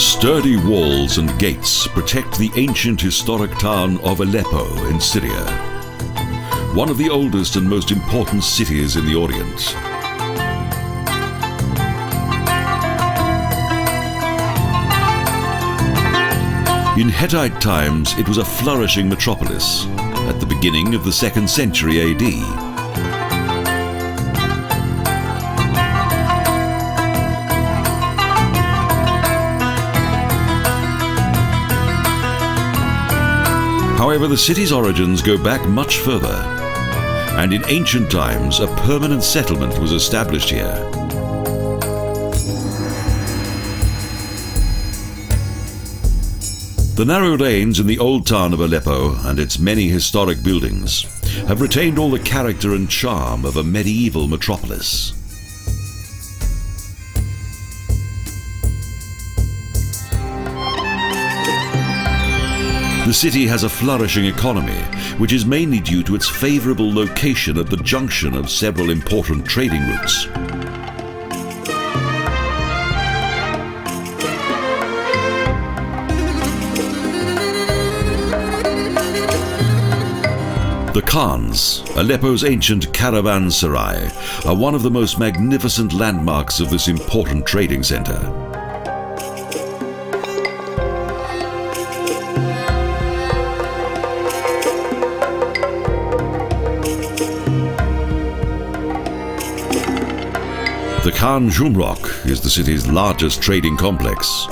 Sturdy walls and gates protect the ancient historic town of Aleppo in Syria, one of the oldest and most important cities in the Orient. In Hittite times, it was a flourishing metropolis at the beginning of the 2nd century AD. However, the city's origins go back much further, and in ancient times a permanent settlement was established here. The narrow lanes in the old town of Aleppo and its many historic buildings have retained all the character and charm of a medieval metropolis. The city has a flourishing economy, which is mainly due to its favourable location at the junction of several important trading routes. The Khans, Aleppo's ancient caravanserai, are one of the most magnificent landmarks of this important trading centre. The Khan Jumrock is the city's largest trading complex.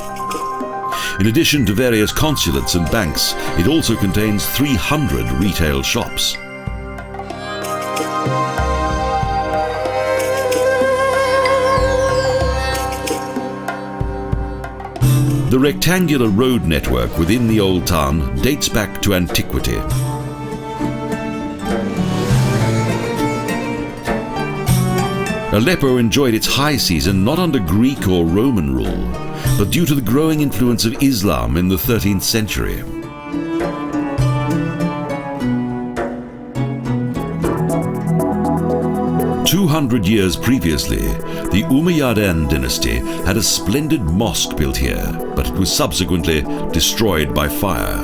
In addition to various consulates and banks, it also contains 300 retail shops. The rectangular road network within the old town dates back to antiquity. Aleppo enjoyed its high season not under Greek or Roman rule, but due to the growing influence of Islam in the 13th century. "200 years previously, the Umayyade dynasty had a splendid mosque built here, but it was subsequently destroyed by fire.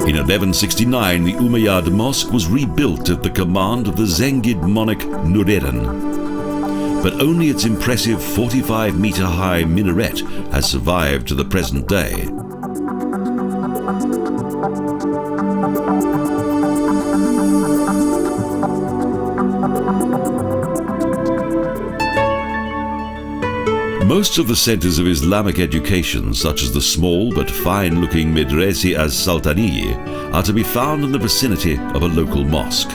In 1169, the Umayyade Mosque was rebuilt at the command of the Zengid monarch Nureddin, but only its impressive 45-metre-high minaret has survived to the present day. Most of the centres of Islamic education, such as the small but fine-looking Medrese as-Sultaniye, are to be found in the vicinity of a local mosque.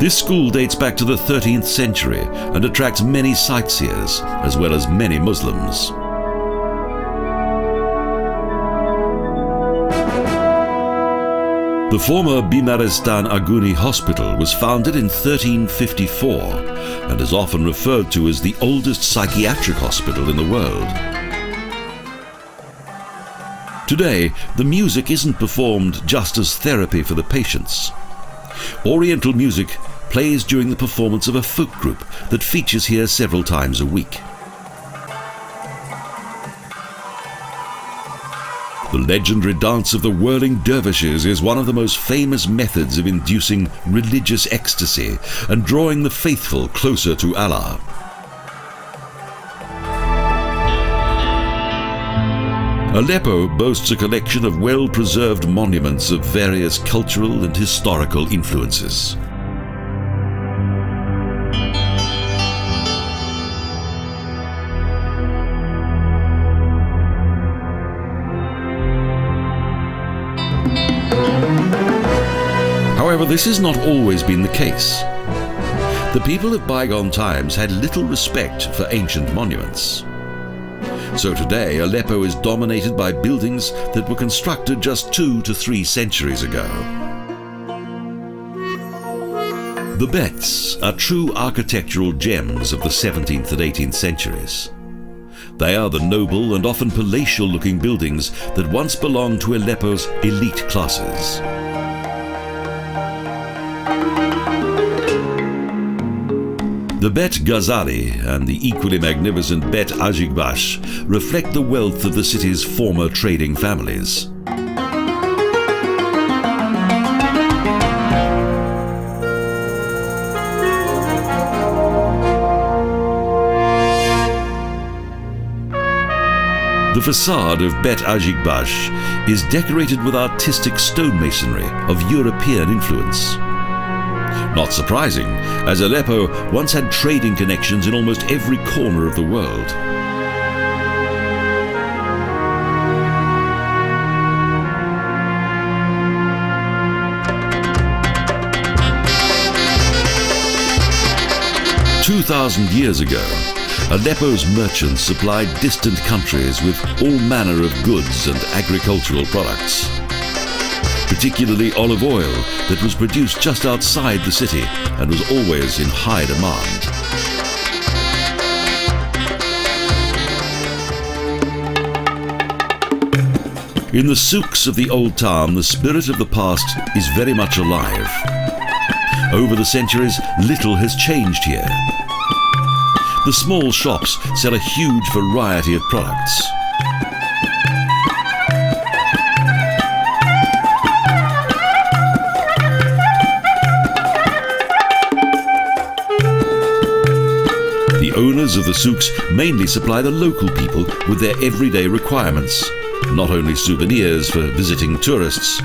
This school dates back to the 13th century and attracts many sightseers, as well as many Muslims. The former Bimarestan Aguni Hospital was founded in 1354 and is often referred to as the oldest psychiatric hospital in the world. Today, the music isn't performed just as therapy for the patients. Oriental music plays during the performance of a folk group that features here several times a week. The legendary dance of the whirling dervishes is one of the most famous methods of inducing religious ecstasy and drawing the faithful closer to Allah. Aleppo boasts a collection of well-preserved monuments of various cultural and historical influences. However, this has not always been the case. The people of bygone times had little respect for ancient monuments. So today, Aleppo is dominated by buildings that were constructed just 2 to 3 centuries ago. The Bets are true architectural gems of the 17th and 18th centuries. They are the noble and often palatial-looking buildings that once belonged to Aleppo's elite classes. The Bet Ghazali and the equally magnificent Bet Ajigbash reflect the wealth of the city's former trading families. The facade of Bet Ajigbash is decorated with artistic stonemasonry of European influence. Not surprising, as Aleppo once had trading connections in almost every corner of the world. "2,000 years ago, Aleppo's merchants supplied distant countries with all manner of goods and agricultural products, particularly olive oil that was produced just outside the city and was always in high demand. In the Souks of the old town, the spirit of the past is very much alive. Over the centuries, little has changed here. The small shops sell a huge variety of products. The owners of the souks mainly supply the local people with their everyday requirements, not only souvenirs for visiting tourists.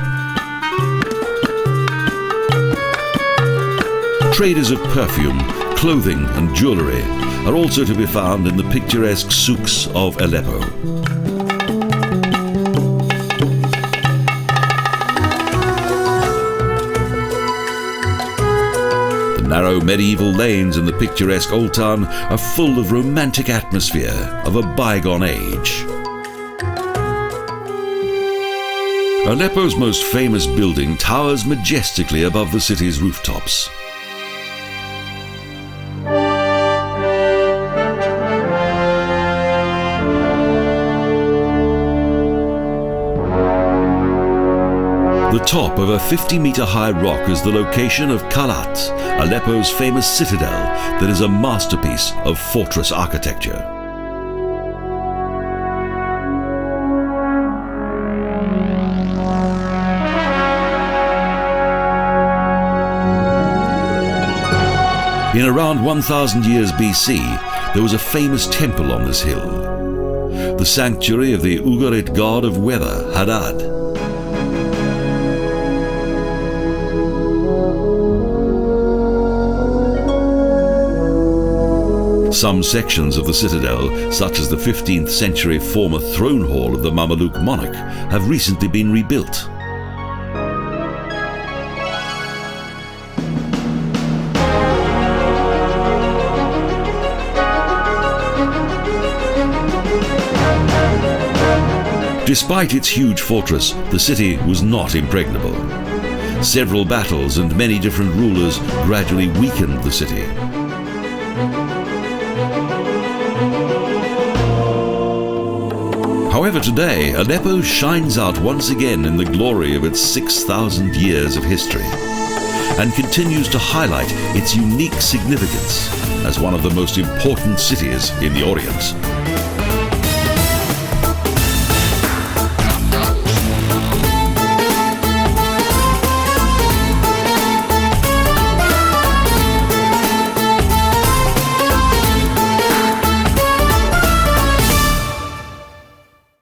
Traders of perfume, clothing and jewellery are also to be found in the picturesque souks of Aleppo. The narrow medieval lanes in the picturesque old town are full of romantic atmosphere of a bygone age. Aleppo's most famous building towers majestically above the city's rooftops. The top of a 50-metre-high rock is the location of Kalat, Aleppo's famous citadel that is a masterpiece of fortress architecture. In around 1000 years BC, there was a famous temple on this hill, the sanctuary of the Ugarit god of weather, Hadad. Some sections of the citadel, such as the 15th century former throne hall of the Mameluke monarch, have recently been rebuilt. Despite its huge fortress, the city was not impregnable. Several battles and many different rulers gradually weakened the city. However, today, Aleppo shines out once again in the glory of its 6,000 years of history and continues to highlight its unique significance as one of the most important cities in the Orient.